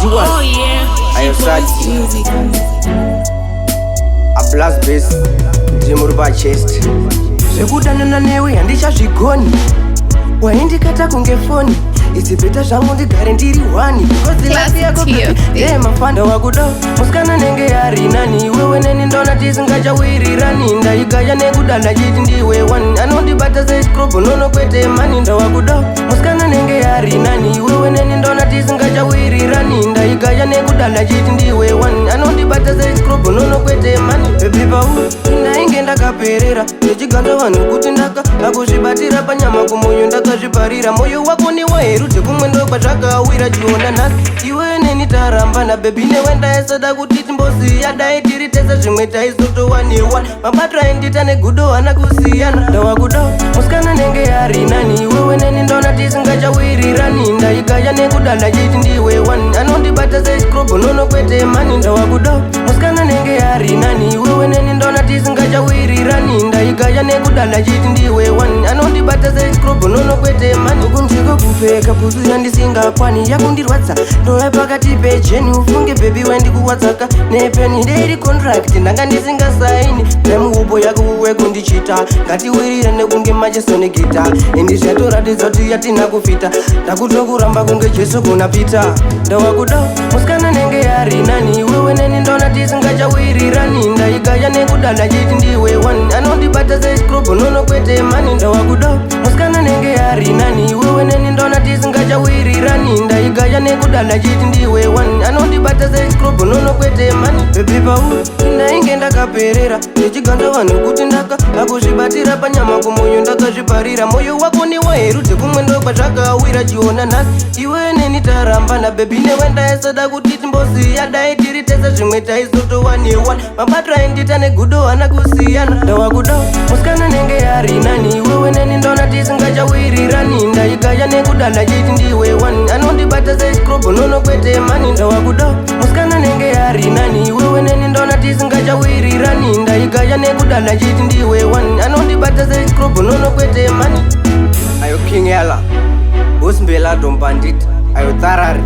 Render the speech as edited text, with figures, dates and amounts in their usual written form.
Oh yeah, Ayo G-Boy's music. A blast bass Jimurba chest zvekudanana newe handichazvigoni waindikata kunge foni isipeta zvangu ndigare ndiri wani Classic here, babe. mafanda wakuda musikana nenge yari nani wewe neni ndona tisingachawirirani ndaigaya nekudana chiti ndiwe wani anondibata sechikrobo nono kwete mani ndawakuda musikana nenge yari nani wewe neni ndona tisingachawirirani ndaigaya nekudana chiti ndiwe wani anondibata sechikrobo nono kwete mani bebipau inainge ndakaperera ndichiganda vanhu kuti akuzvibatira panyama kumoyo ndakazviparira moyo wako niwaherudze kumwe ndokwazvakawira chiona nhasi iwe neni tarambana bebi newe ndaisada kuti timbosiya dai tiri tese zvimwe taisotowanirwa mabato aindita negudo hana kusiyana ndawakuda musikana nenge yari nani wewe neni ndona tisingachawirirani ndaigaya nekudana chiti ndiwe wani anondibata sechikrobo nono kwete mani ndawakuda musikana nenge yari nani wewe neni ndona tisingachawirirani ndaigaya nekudana chiti ndiwe wani anondibata sechikrobo nono kwete mani kunzviko kupfeka bhutsu yandisingakwani yakundirwadza ndoya pakati pejeni ufunge bebi wendikuwadzaka nepeni ndeiri contract ndanga ndisingasaini nemuupo yako wekundichita ngatiwirire nekunge machesonegita endi zvatoratidza kuti yatina kufita ndakutokuramba kunge jesu kuna pita ndawakuda musikana nenge yari nani wewe neni ndona tisingachawirirani ndaigaya nekudana chiti ndiwe wani anondibata sechikrobo nono kwete mani ndawakuda musikana nenge yari nani wewe neni ndona tisingachawirirani ndaigaya nekudana chiti ndiwe wani anondibata sechikrobo nono kwete mani bebipau ndainge ndakaperera ndichiganda vanhu kuti akuzvibatira panyama kumoyo ndakazviparira moyo wako niwaherudze kumwe ndokwazvakawira chiona nhasi iwe neni tarambana bebi newe ndaisada kuti timbosiya dai tiri tese zvimwe taisotowanirwa mabato aindita negudo hana kusiyana ndawakuda musikana nenge yari nani wewe neni ndona tisingachawirirani ndaigaya nekudana chiti ndiwe wani anondibata sechikrobo nono kwete mani ndawakuda musikana nenge yari nani wewe neni ndona tisingachawirirani ndaigaya nekudana chiti ndiwe wani anondibata sechikrobo nono kwete mani Ayo King Ella Usimbela Dombandit Ayo Tarari